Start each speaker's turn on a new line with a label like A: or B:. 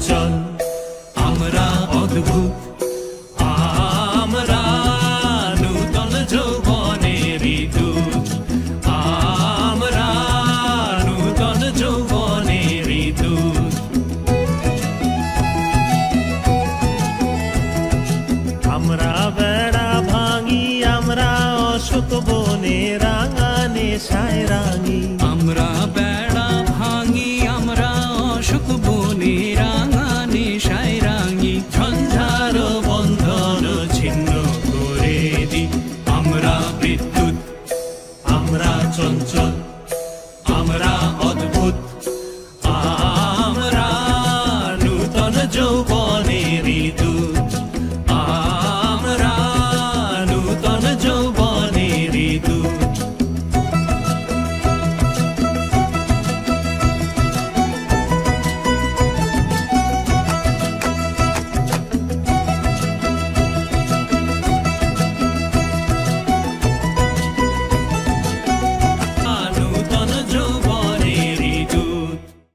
A: চঞ্চল আমরা অদ্ভুত আমরা নূতন যৌবনেরই দূত আমরা নূতন যৌবনেরই দূত আমরা বেড়া ভাঙি আমরা অশোক বনে রাঙা নেশায় রাঙি